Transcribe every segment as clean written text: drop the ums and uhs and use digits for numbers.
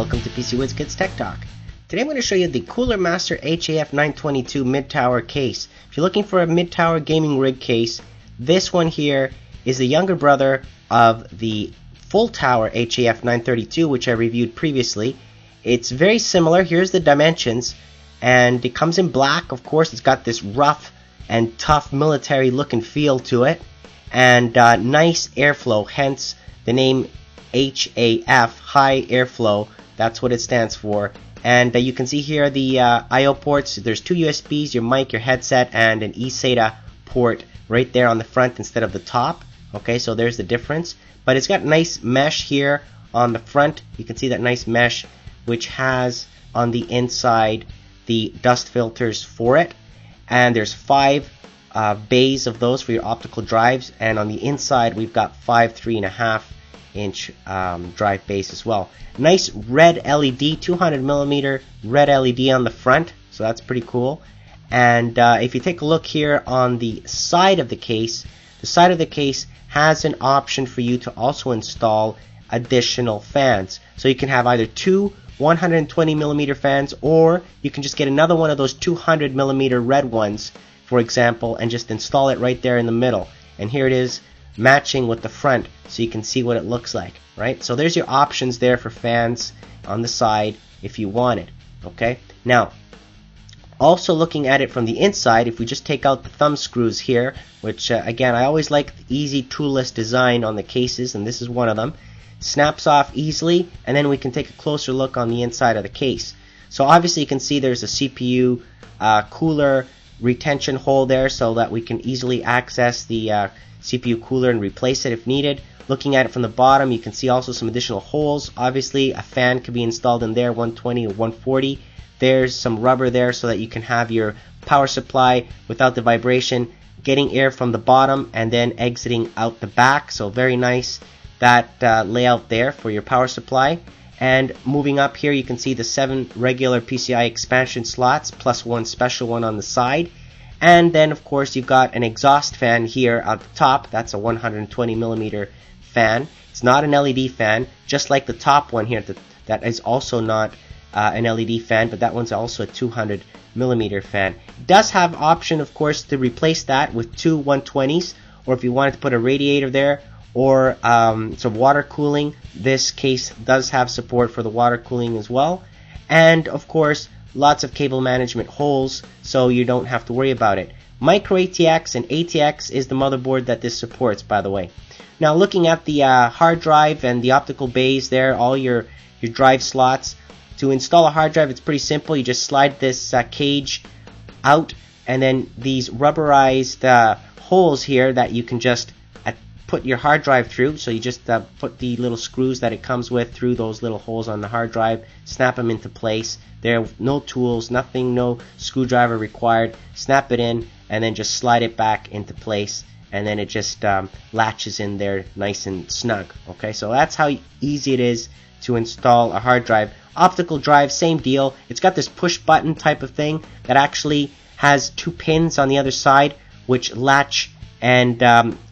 welcome to PC Wiz Kids Tech Talk. Today I'm going to show you the Cooler Master HAF 922 mid-tower case. If you're looking for a mid-tower gaming rig case, this one here is the younger brother of the full tower HAF 932, which I reviewed previously. It's very similar. Here's the dimensions, and it comes in black. Of course, it's got this rough and tough military look and feel to it, and nice airflow, hence the name HAF, high airflow. That's what it stands for. And you can see here the I/O ports. There's two USBs, your mic, your headset, and an eSATA port right there on the front instead of the top. Okay, so there's the difference. But it's got nice mesh here on the front. You can see that nice mesh, which has on the inside the dust filters for it. And there's 5 bays of those for your optical drives. And on the inside, we've got 5 3.5-inch drive bays as well. Nice red LED, 200 millimeter red LED on the front, so that's pretty cool. And if you take a look here on the side of the case has an option for you to also install additional fans. So you can have either 2 120 millimeter fans, or you can just get another one of those 200 millimeter red ones, for example, and just install it right there in the middle. And here it is, matching with the front, so you can see what it looks like, right? So there's your options there for fans on the side if you wanted. Okay, now also looking at it from the inside, if we just take out the thumb screws here, which again, I always like the easy toolless design on the cases, and this is one of them. Snaps off easily, and then we can take a closer look on the inside of the case. So obviously you can see there's a CPU cooler retention hole there, so that we can easily access the CPU cooler and replace it if needed. Looking at it from the bottom, you can see also some additional holes. Obviously a fan could be installed in there, 120 or 140. There's some rubber there so that you can have your power supply without the vibration, getting air from the bottom and then exiting out the back. So very nice, that layout there for your power supply. And moving up here, you can see the 7 regular PCI expansion slots plus 1 special one on the side. And then of course you've got an exhaust fan here at the top. That's a 120 millimeter fan. It's not an LED fan, just like the top one here that is also not an LED fan, but that one's also a 200 millimeter fan. It does have option, of course, to replace that with 2 120s, or if you wanted to put a radiator there, or some water cooling. This case does have support for the water cooling as well. And of course, lots of cable management holes, so you don't have to worry about it. Micro ATX and ATX is the motherboard that this supports, by the way. Now looking at the hard drive and the optical bays there, all your drive slots. To install a hard drive, it's pretty simple. You just slide this cage out, and then these rubberized holes here that you can just put your hard drive through. So you just put the little screws that it comes with through those little holes on the hard drive, snap them into place. There are no tools, nothing, no screwdriver required. Snap it in and then just slide it back into place, and then it just latches in there nice and snug. Okay, so that's how easy it is to install a hard drive. Optical drive, same deal. It's got this push button type of thing that actually has 2 pins on the other side which latch and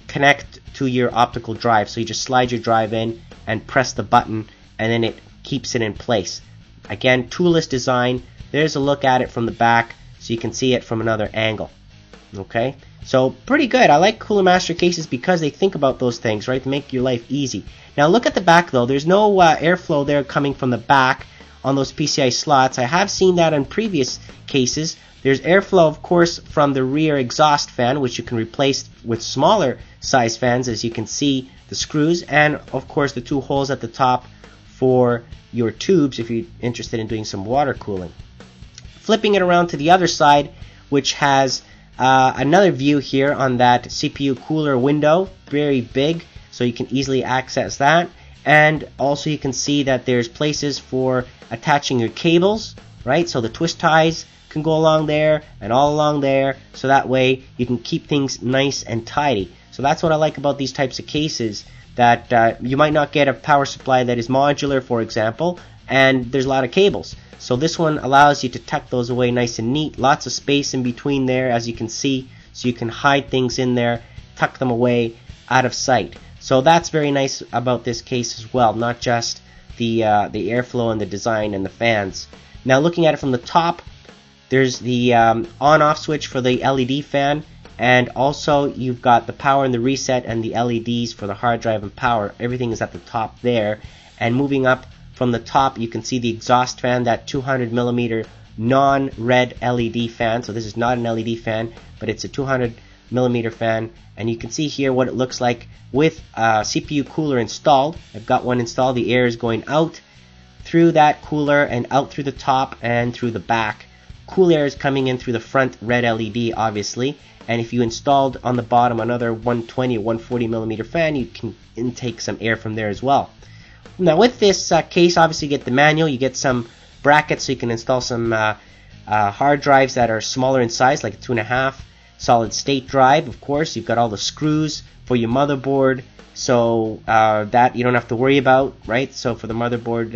connect to your optical drive. So you just slide your drive in and press the button, and then it keeps it in place. Again, toolless design. There's a look at it from the back so you can see it from another angle. Okay, so pretty good. I like Cooler Master cases because they think about those things, right, to make your life easy. Now look at the back though. There's no airflow there coming from the back on those PCI slots. I have seen that in previous cases. There's airflow, of course, from the rear exhaust fan, which you can replace with smaller size fans, as you can see the screws, and of course the 2 holes at the top for your tubes if you're interested in doing some water cooling. Flipping it around to the other side, which has another view here on that CPU cooler window, very big, so you can easily access that. And also you can see that there's places for attaching your cables, right? So the twist ties can go along there and all along there, so that way you can keep things nice and tidy. So that's what I like about these types of cases, that you might not get a power supply that is modular, for example, and there's a lot of cables. So this one allows you to tuck those away nice and neat. Lots of space in between there, as you can see, so you can hide things in there, tuck them away out of sight. So that's very nice about this case as well, not just the airflow and the design and the fans. Now looking at it from the top, there's the on-off switch for the LED fan, and also you've got the power and the reset and the LEDs for the hard drive and power. Everything is at the top there. And moving up from the top, you can see the exhaust fan, that 200 millimeter non-red LED fan. So this is not an LED fan, but it's a 200 millimeter fan, and you can see here what it looks like with CPU cooler installed. I've got one installed. The air is going out through that cooler and out through the top and through the back. Cool air is coming in through the front red LED, obviously, and if you installed on the bottom another 120 or 140 millimeter fan, you can intake some air from there as well. Now with this case, obviously you get the manual, you get some brackets so you can install some hard drives that are smaller in size, like a 2.5 solid state drive. Of course, you've got all the screws for your motherboard, so that you don't have to worry about, right? So for the motherboard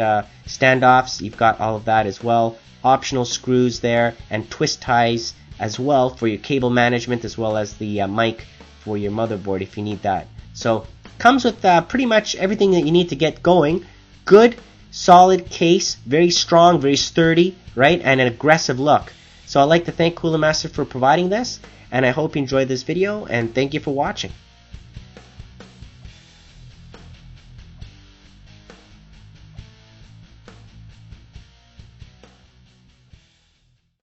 standoffs, you've got all of that as well. Optional screws there, and twist ties as well for your cable management, as well as the mic for your motherboard if you need that. So comes with pretty much everything that you need to get going. Good, solid case, very strong, very sturdy, right? And an aggressive look. So I'd like to thank Cooler Master for providing this, and I hope you enjoyed this video, and thank you for watching.